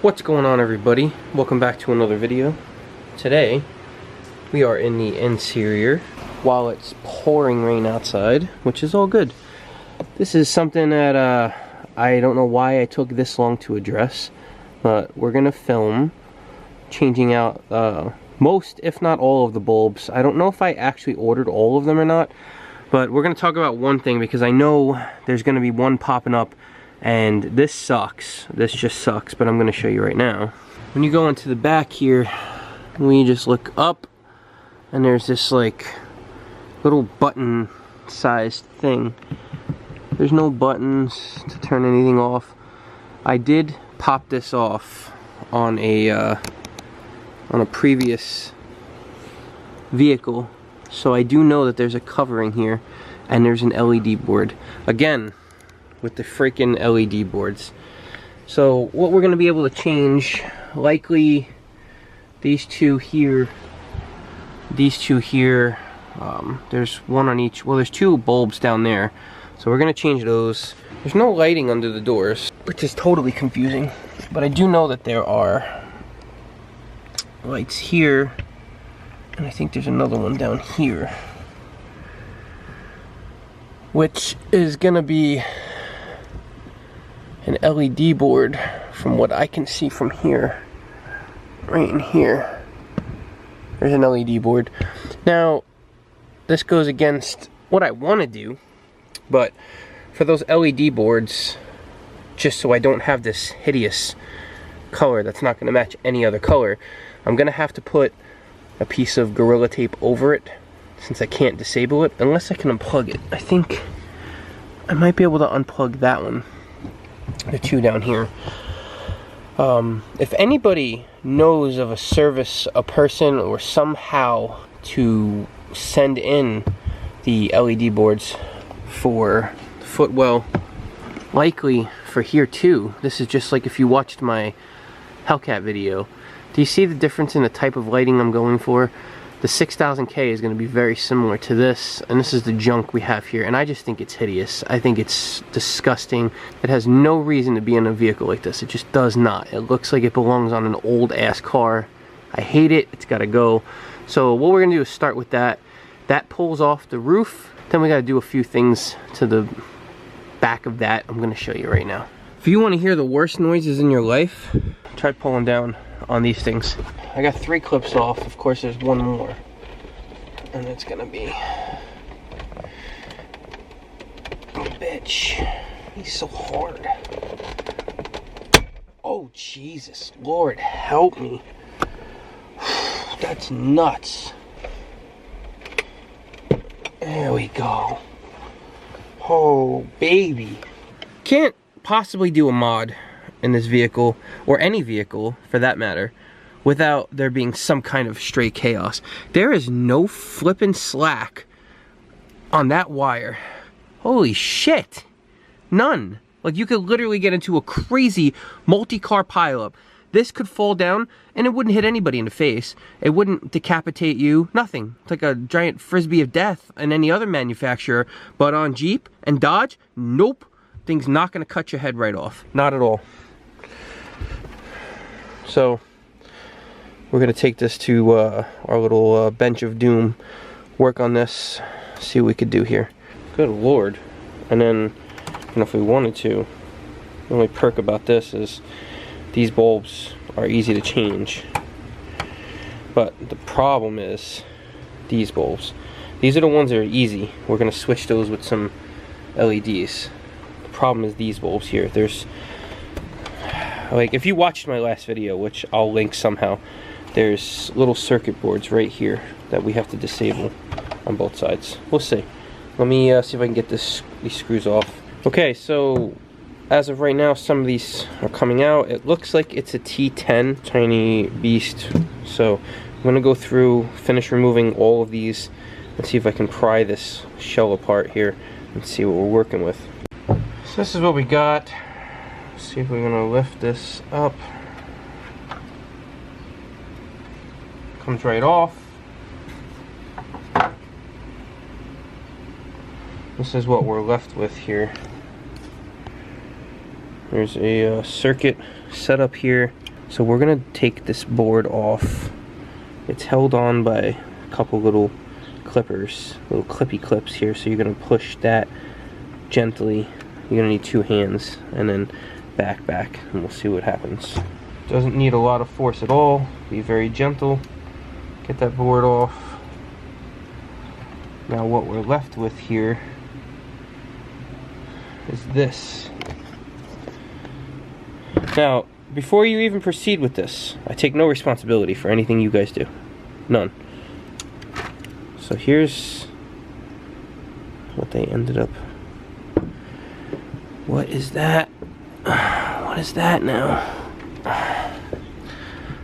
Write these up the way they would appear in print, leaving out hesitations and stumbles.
What's going on, everybody? Welcome back to another video. Today we are in the interior while it's pouring rain outside, which is all good. This is something that I don't know why I took this long to address, but we're gonna film changing out most, if not all, of the bulbs. I don't know if I actually ordered all of them or not, but we're gonna talk about one thing because I know there's gonna be one popping up. And this sucks. This just sucks, but I'm going to show you right now. When you go into the back here, we just look up, and there's this like little button sized thing. There's no buttons to turn anything off. I did pop this off on a previous vehicle, so I do know that there's a covering here, and there's an LED board. Again, with the freaking LED boards. So what we're going to be able to change, likely these two here, there's one on each, well there's two bulbs down there, so we're going to change those. There's no lighting under the doors, which is totally confusing, but I do know that there are lights here, and I think there's another one down here, which is going to be an LED board from what I can see from here. Right in here, there's an LED board. Now, this goes against what I want to do, but for those LED boards, just so I don't have this hideous color that's not going to match any other color, I'm going to have to put a piece of Gorilla Tape over it, since I can't disable it, unless I can unplug it. I think I might be able to unplug that one. The two down here. If anybody knows of a service, a person, or somehow to send in the LED boards for the footwell, likely for here too. This is just like if you watched my Hellcat video. Do you see the difference in the type of lighting I'm going for? The 6000K is going to be very similar to this, and this is the junk we have here, and I just think it's hideous. I think it's disgusting. It has no reason to be in a vehicle like this. It just does not. It looks like it belongs on an old ass car. I hate it. It's got to go. So what we're going to do is start with that. That pulls off the roof. Then we got to do a few things to the back of that. I'm going to show you right now. If you want to hear the worst noises in your life, try pulling down on these things. I got 3 clips off. Of course there's one more, and it's gonna be oh bitch, he's so hard. Oh Jesus, Lord help me. That's nuts. There we go. Oh baby, can't possibly do a mod in this vehicle, or any vehicle for that matter, without there being some kind of stray chaos. There is no flippin' slack on that wire. Holy shit. None. Like, you could literally get into a crazy multi-car pileup. This could fall down and it wouldn't hit anybody in the face. It wouldn't decapitate you. Nothing. It's like a giant frisbee of death in any other manufacturer. But on Jeep and Dodge, nope. Thing's not gonna cut your head right off. Not at all. So we're gonna take this to our little bench of doom, work on this, see what we could do here. Good Lord. And then, if we wanted to, the only perk about this is these bulbs are easy to change. But the problem is these bulbs. These are the ones that are easy. We're gonna switch those with some LEDs. The problem is these bulbs here. There's, like, if you watched my last video, which I'll link somehow, there's little circuit boards right here that we have to disable on both sides. We'll see. Let me see if I can get these screws off. Okay, so as of right now, some of these are coming out. It looks like it's a T10 tiny beast. So I'm gonna go through, finish removing all of these, and see if I can pry this shell apart here and see what we're working with. So this is what we got. See if we're gonna lift this up. Comes right off. This is what we're left with here. There's a circuit set up here. So we're gonna take this board off. It's held on by a couple little clippers, little clippy clips here, so you're gonna push that gently. You're gonna need 2 hands, and then back, and we'll see what happens. Doesn't need a lot of force at all. Be very gentle. Get that board off. Now what we're left with here is this. Now, before you even proceed with this, I take no responsibility for anything you guys do. None. So here's what they ended up. What is that? What is that now?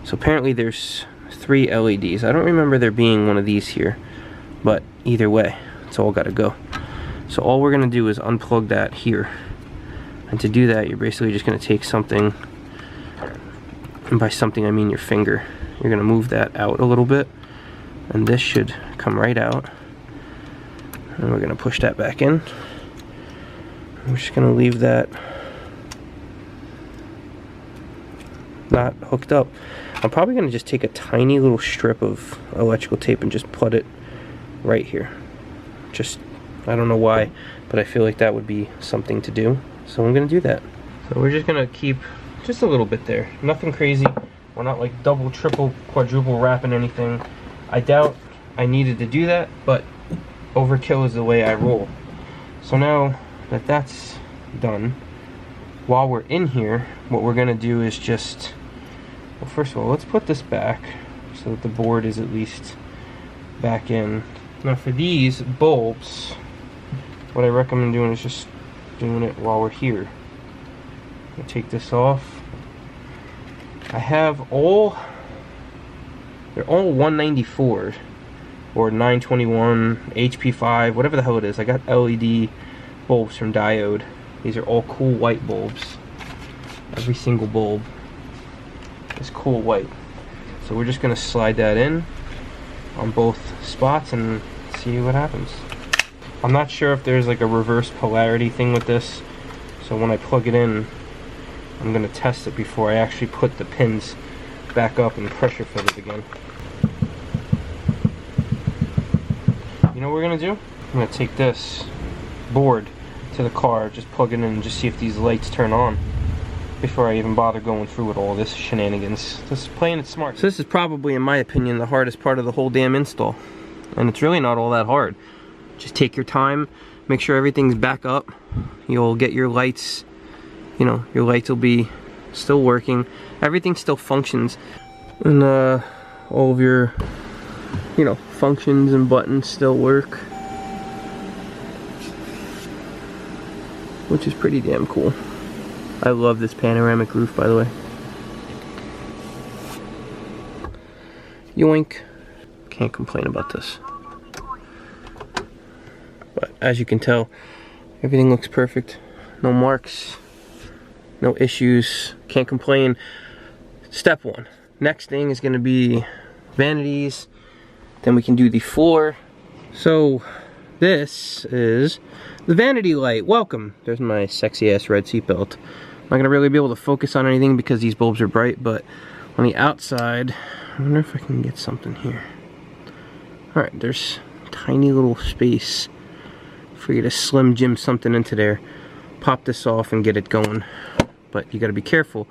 So apparently there's 3 LEDs. I don't remember there being one of these here, but either way, it's all gotta go. So all we're gonna do is unplug that here. And to do that, you're basically just gonna take something, and by something I mean your finger. You're gonna move that out a little bit, and this should come right out. And we're gonna push that back in. We're just gonna leave that not hooked up. I'm probably gonna just take a tiny little strip of electrical tape and just put it right here. Just, I don't know why, but I feel like that would be something to do. So I'm gonna do that. So we're just gonna keep just a little bit there. Nothing crazy. We're not like double, triple, quadruple wrapping anything. I doubt I needed to do that, but overkill is the way I roll. So now that that's done, while we're in here, what we're gonna do is just, well, first of all, let's put this back so that the board is at least back in. Now for these bulbs, what I recommend doing is just doing it while we're here. I'll take this off. I have they're all 194 or 921 HP5, whatever the hell it is. I got LED bulbs from Diode. These are all cool white bulbs. Every single bulb is cool white. So we're just gonna slide that in on both spots and see what happens. I'm not sure if there's like a reverse polarity thing with this, so when I plug it in, I'm gonna test it before I actually put the pins back up and pressure fit it again. You know what we're gonna do? I'm gonna take this board to the car, just plug it in and just see if these lights turn on before I even bother going through with all this shenanigans. Just playing it smart. So this is probably, in my opinion, the hardest part of the whole damn install. And it's really not all that hard. Just take your time, make sure everything's back up. You'll get your lights, you know, your lights will be still working. Everything still functions. And all of your, you know, functions and buttons still work. Which is pretty damn cool. I love this panoramic roof, by the way. Yoink. Can't complain about this. But as you can tell, everything looks perfect. No marks, no issues, can't complain. Step 1. Next thing is gonna be vanities. Then we can do the floor. So this is the vanity light. Welcome. There's my sexy ass red seatbelt. I'm not gonna really be able to focus on anything because these bulbs are bright, but on the outside, I wonder if I can get something here. Alright, there's tiny little space for you to Slim Jim something into there. Pop this off and get it going. But you gotta be careful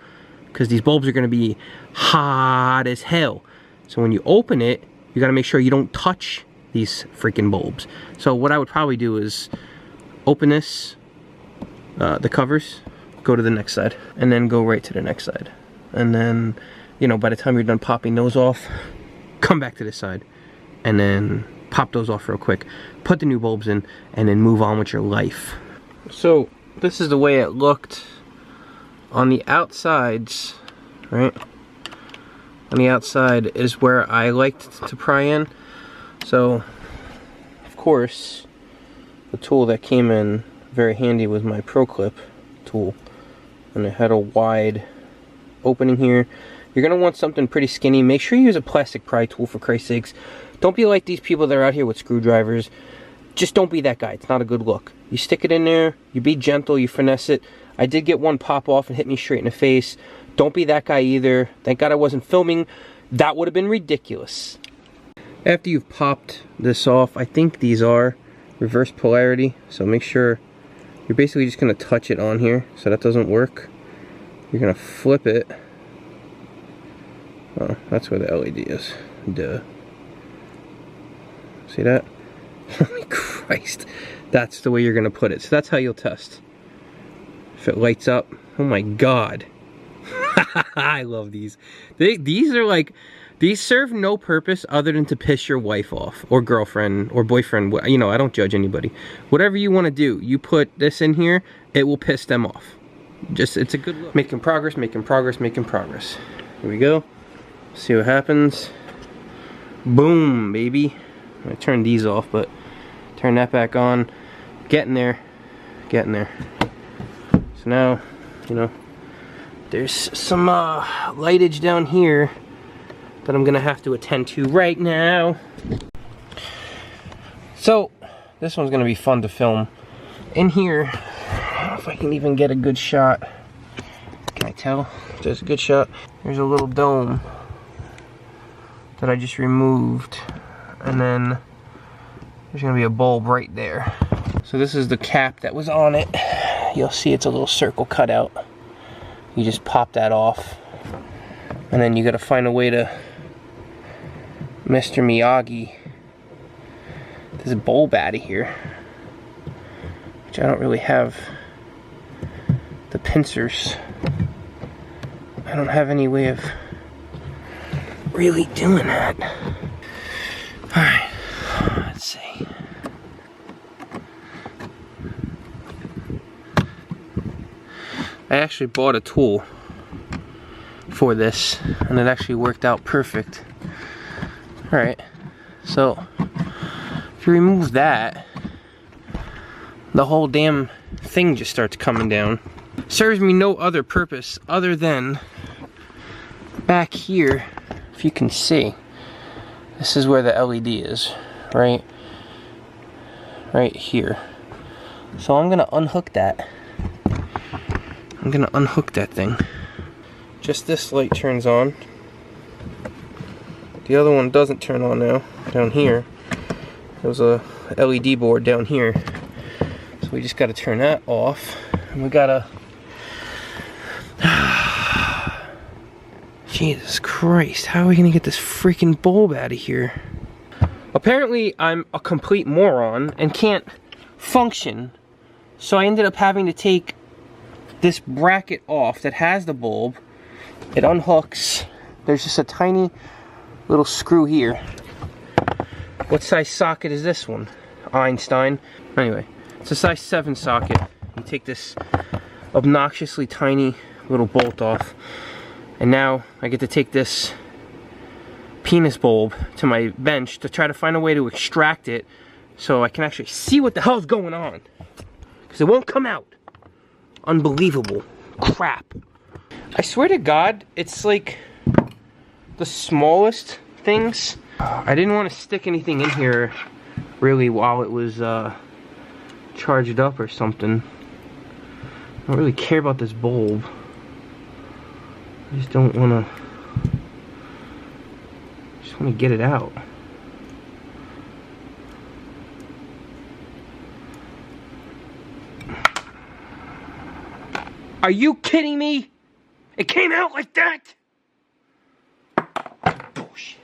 because these bulbs are gonna be hot as hell. So when you open it, you gotta make sure you don't touch these freaking bulbs. So what I would probably do is open this, the covers, go to the next side, and then go right to the next side. And then, you know, by the time you're done popping those off, come back to this side, and then pop those off real quick, put the new bulbs in, and then move on with your life. So this is the way it looked on the outsides, right? On the outside is where I liked to pry in. So, of course, the tool that came in very handy was my Pro Clip tool. And it had a wide opening here. You're gonna want something pretty skinny. Make sure you use a plastic pry tool, for Christ's sakes. Don't be like these people that are out here with screwdrivers. Just don't be that guy. It's not a good look. You stick it in there, you be gentle, you finesse it. I did get one pop off and hit me straight in the face. Don't be that guy either. Thank God I wasn't filming. That would have been ridiculous. After you've popped this off, I think these are reverse polarity, so make sure you're basically just going to touch it on here, so that doesn't work. You're going to flip it. Oh, that's where the LED is. Duh. See that? Holy Christ. That's the way you're going to put it. So that's how you'll test. If it lights up. Oh my God. I love these. These are like, these serve no purpose other than to piss your wife off, or girlfriend, or boyfriend. You know, I don't judge anybody. Whatever you want to do, you put this in here, it will piss them off. Just, it's a good look. Making progress, making progress, making progress. Here we go. See what happens. Boom, baby. I turned these off, but turn that back on. Getting there. Getting there. So now, you know, there's some lightage down here that I'm gonna have to attend to right now. So this one's gonna be fun to film. In here, if I can even get a good shot. Can I tell if there's a good shot? There's a little dome that I just removed, and then there's gonna be a bulb right there. So this is the cap that was on it. You'll see it's a little circle cut out. You just pop that off, and then you gotta find a way to Mr. Miyagi this bulb out of here, which I don't really have the pincers. I don't have any way of really doing that. Alright, let's see. I actually bought a tool for this, and it actually worked out perfect. Alright, so if you remove that, the whole damn thing just starts coming down. Serves me no other purpose other than back here, if you can see, this is where the LED is, right here. So I'm gonna unhook that. I'm gonna unhook that thing. Just this light turns on. The other one doesn't turn on now, down here. There's a LED board down here. So we just gotta turn that off. And we gotta... Jesus Christ, how are we gonna get this freaking bulb out of here? Apparently I'm a complete moron and can't function. So I ended up having to take this bracket off that has the bulb. It unhooks. There's just a tiny little screw here. What size socket is this one? Einstein. Anyway, it's a size 7 socket. You take this obnoxiously tiny little bolt off, and now I get to take this penis bulb to my bench to try to find a way to extract it so I can actually see what the hell's going on, because it won't come out. Unbelievable crap. I swear to God, it's like the smallest things. I didn't want to stick anything in here really while it was charged up or something. I don't really care about this bulb. I just don't want to. Just want to get it out. Are you kidding me? It came out like that? Bullshit.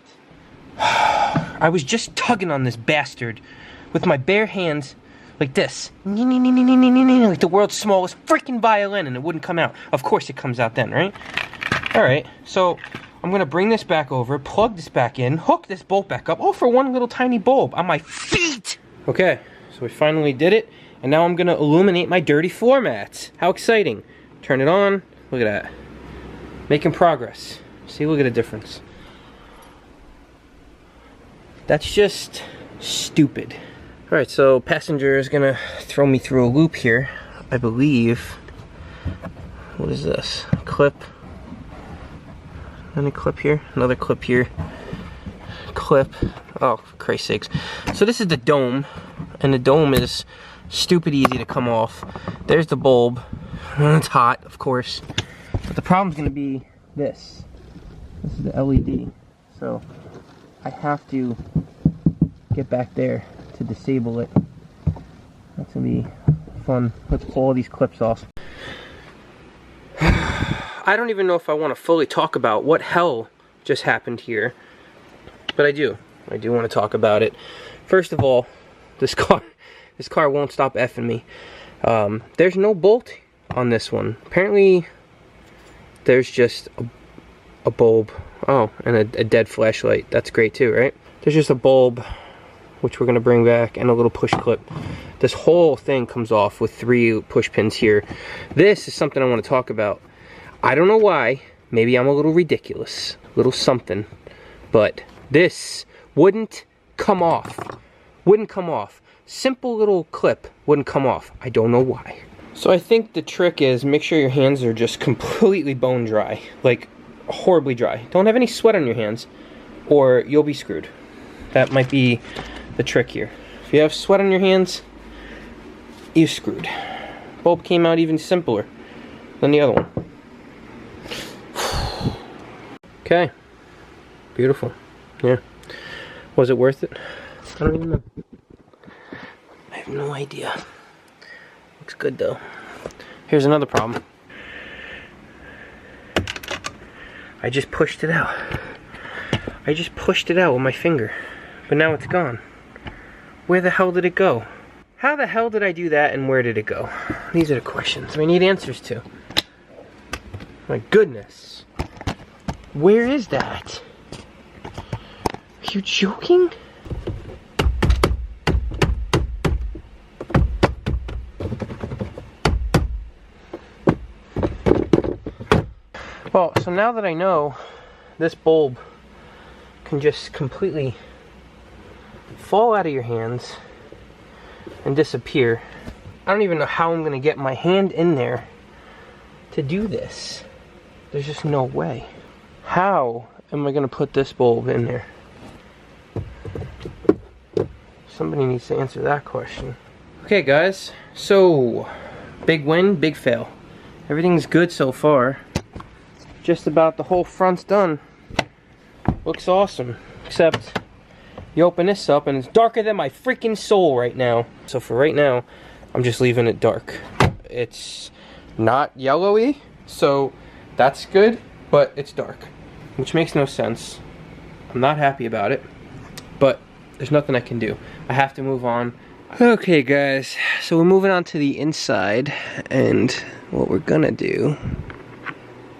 I was just tugging on this bastard with my bare hands like this. Like the world's smallest freaking violin, and it wouldn't come out. Of course it comes out then, right? Alright, so I'm gonna bring this back over, plug this back in, hook this bolt back up, all for one little tiny bulb on my feet! Okay, so we finally did it, and now I'm gonna illuminate my dirty floor mats. How exciting. Turn it on, look at that. Making progress. See, look at the difference. That's just stupid. Alright, so passenger is gonna throw me through a loop here. I believe. What is this? Clip. Any clip here? Another clip here. Clip. Oh, for Christ's sakes. So this is the dome. And the dome is stupid easy to come off. There's the bulb. It's hot, of course. But the problem's gonna be this. This is the LED. So I have to get back there to disable it. That's gonna be fun. Let's pull all these clips off. I don't even know if I want to fully talk about what hell just happened here, but I do want to talk about it. First of all, this car won't stop effing me. There's no bolt on this one. Apparently there's just a bulb. Oh, and a dead flashlight. That's great too, right? There's just a bulb, which we're gonna bring back, and a little push clip. This whole thing comes off with 3 push pins here. This is something I want to talk about. I don't know why. Maybe I'm a little ridiculous, a little something, but this wouldn't come off. Wouldn't come off. Simple little clip wouldn't come off. I don't know why. So I think the trick is make sure your hands are just completely bone dry, like horribly dry. Don't have any sweat on your hands, or you'll be screwed. That might be the trick here. If you have sweat on your hands, you're screwed. Bulb came out even simpler than the other one. Okay, beautiful. Yeah, was it worth it? I don't even know. I have no idea. Looks good though. Here's another problem. I just pushed it out. I just pushed it out with my finger, but now it's gone. Where the hell did it go? How the hell did I do that, and where did it go? These are the questions we need answers to. My goodness. Where is that? Are you joking? Well, so now that I know this bulb can just completely fall out of your hands and disappear, I don't even know how I'm gonna get my hand in there to do this. There's just no way. How am I gonna put this bulb in there? Somebody needs to answer that question. Okay guys, so big win, big fail. Everything's good so far. Just about the whole front's done. Looks awesome, except you open this up and it's darker than my freaking soul right now. So for right now, I'm just leaving it dark. It's not yellowy, so that's good, but it's dark, which makes no sense. I'm not happy about it, but there's nothing I can do. I have to move on. Okay guys, so we're moving on to the inside, and what we're gonna do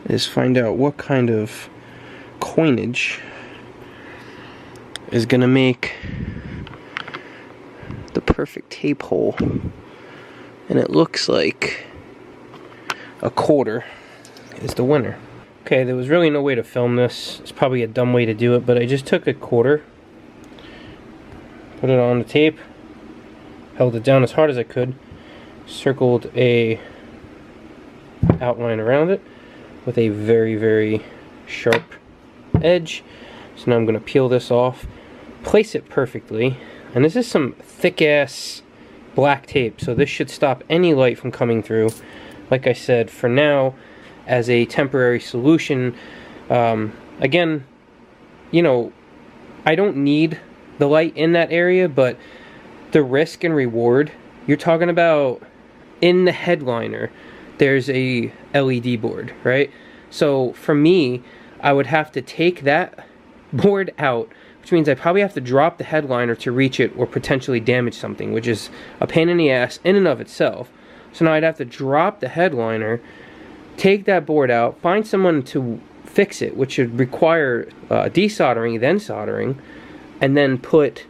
is find out what kind of coinage is gonna make the perfect tape hole. And it looks like a quarter is the winner. Okay, there was really no way to film this. It's probably a dumb way to do it, but I just took a quarter, put it on the tape, held it down as hard as I could, circled a outline around it with a very, very sharp edge. So now I'm going to peel this off, place it perfectly, and this is some thick-ass black tape, so this should stop any light from coming through. Like I said, for now, as a temporary solution, again, you know, I don't need the light in that area, but the risk and reward, you're talking about in the headliner, there's a LED board, right? So for me, I would have to take that board out, which means I probably have to drop the headliner to reach it or potentially damage something, which is a pain in the ass in and of itself. So now I'd have to drop the headliner, take that board out, find someone to fix it, which would require desoldering, then soldering, and then put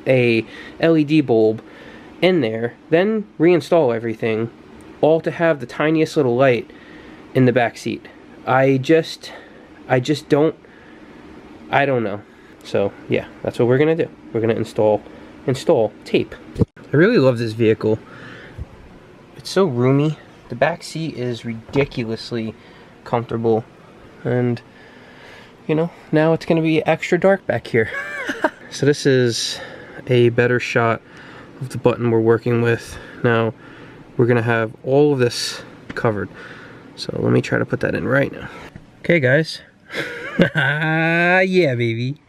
a LED bulb in there, then reinstall everything, all to have the tiniest little light in the back seat. I don't know. So yeah, that's what we're gonna do. We're gonna install tape. I really love this vehicle. It's so roomy. The back seat is ridiculously comfortable, and you know, now it's gonna be extra dark back here. So this is a better shot of the button we're working with. Now we're gonna have all of this covered. So let me try to put that in right now. Okay guys. Yeah baby.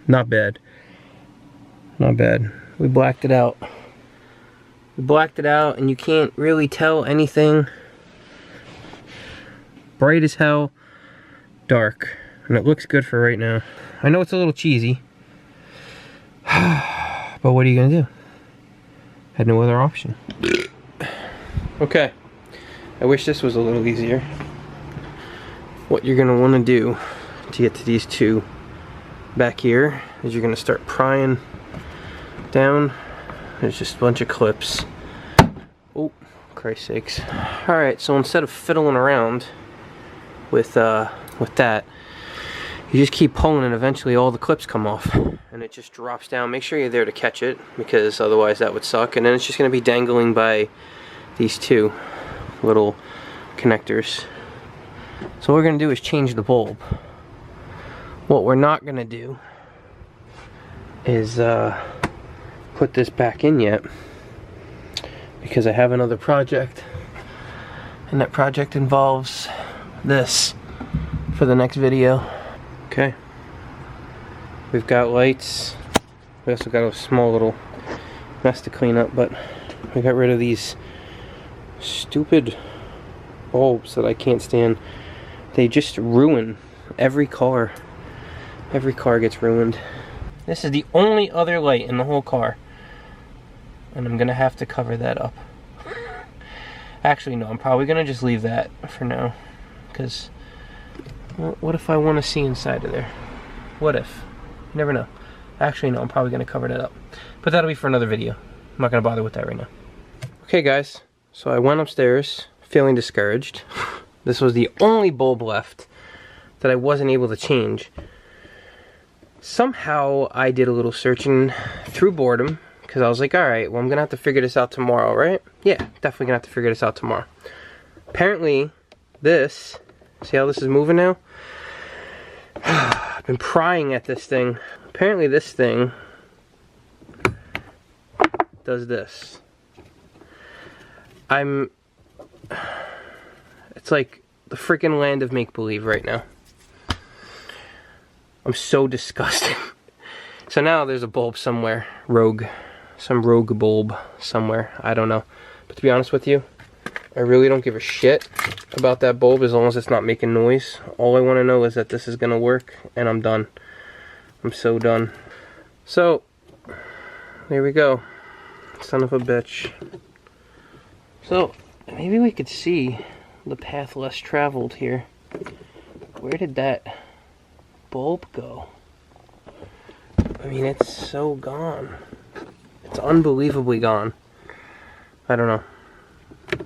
Not bad. Not bad. We blacked it out. We blacked it out and you can't really tell anything. Bright as hell, dark. And it looks good for right now. I know it's a little cheesy. But what are you gonna do? Had no other option. Okay. I wish this was a little easier. What you're gonna wanna do to get to these two back here is you're gonna start prying down. There's just a bunch of clips. Oh, Christ's sakes. Alright, so instead of fiddling around with that, you just keep pulling and eventually all the clips come off. And it just drops down. Make sure you're there to catch it, because otherwise that would suck. And then it's just gonna be dangling by these two little connectors. So what we're gonna do is change the bulb. What we're not gonna do is put this back in yet, because I have another project, and that project involves this for the next video. Okay, we've got lights. We also got a small little mess to clean up, but we got rid of these stupid bulbs that I can't stand. They just ruin every car. Every car gets ruined. This is the only other light in the whole car, and I'm gonna have to cover that up. Actually no, I'm probably gonna just leave that for now, because what if I want to see inside of there? What if? You never know. Actually no, I'm probably gonna cover that up, but that'll be for another video. I'm not gonna bother with that right now. Okay guys, so I went upstairs feeling discouraged. This was the only bulb left that I wasn't able to change. Somehow I did a little searching through boredom, because I was like, alright, well I'm gonna have to figure this out tomorrow, right? Yeah, definitely gonna have to figure this out tomorrow. Apparently this, see how this is moving now? I've been prying at this thing. Apparently this thing does this. It's like the freaking land of make-believe right now. I'm so disgusted. So now there's a bulb somewhere, some rogue bulb somewhere, I don't know. But to be honest with you, I really don't give a shit about that bulb as long as it's not making noise. All I want to know is that this is gonna work, and I'm done. I'm so done. So, there we go. Son of a bitch. So, maybe we could see the path less traveled here. Where did that bulb go? I mean, it's so gone. It's unbelievably gone. I don't know.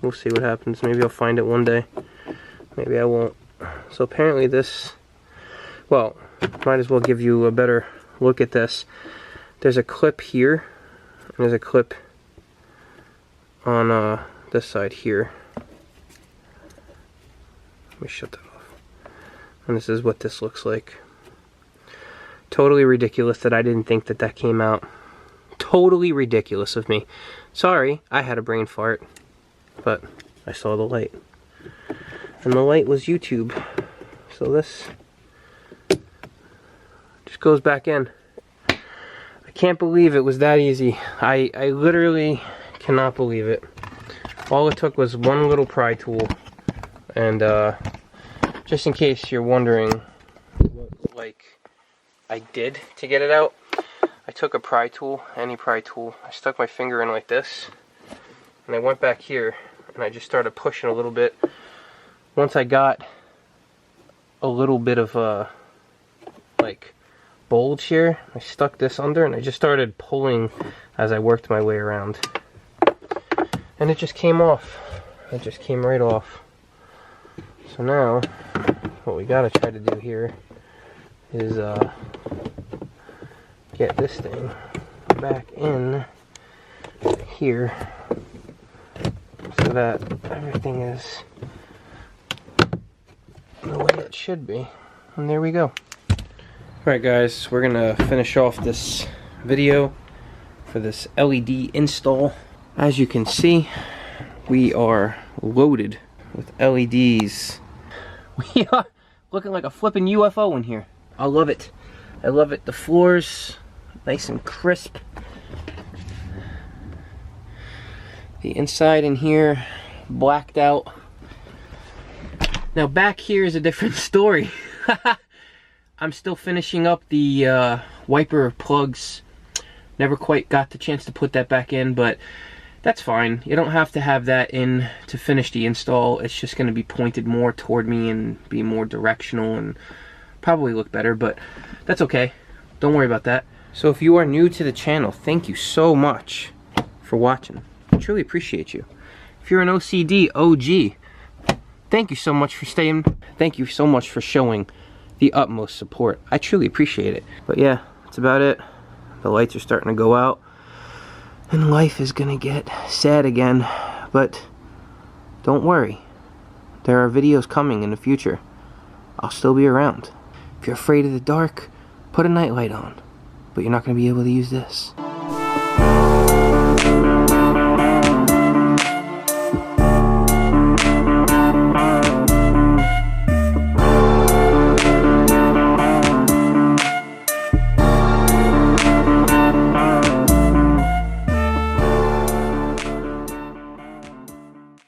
We'll see what happens. Maybe I'll find it one day. Maybe I won't. So apparently this, well, might as well give you a better look at this. There's a clip here, and there's a clip on this side here. Let me shut that off. And this is what this looks like. Totally ridiculous that I didn't think that that came out. Totally ridiculous of me. Sorry, I had a brain fart, but I saw the light. And the light was YouTube. So this just goes back in. I can't believe it was that easy. I literally cannot believe it. All it took was one little pry tool. And just in case you're wondering what, like, I did to get it out, I took a pry tool, any pry tool, I stuck my finger in like this, and I went back here, and I just started pushing a little bit. Once I got a little bit of like bulge here, I stuck this under, and I just started pulling as I worked my way around. And it just came off. It just came right off. So now, what we gotta try to do here is get this thing back in here so that everything is the way it should be. And there we go. Alright guys, we're gonna finish off this video for this LED install. As you can see, we are loaded with LEDs. We are looking like a flippin' UFO in here. I love it. I love it. The floor's nice and crisp. The inside in here, blacked out. Now back here is a different story. I'm still finishing up the wiper plugs. Never quite got the chance to put that back in, but that's fine. You don't have to have that in to finish the install. It's just going to be pointed more toward me and be more directional and probably look better, but that's okay. Don't worry about that. So if you are new to the channel, thank you so much for watching. I truly appreciate you. If you're an OCD OG, thank you so much for staying. Thank you so much for showing the utmost support. I truly appreciate it. But yeah, that's about it. The lights are starting to go out and life is gonna get sad again, but don't worry. There are videos coming in the future. I'll still be around. If you're afraid of the dark, put a nightlight on, but you're not gonna be able to use this.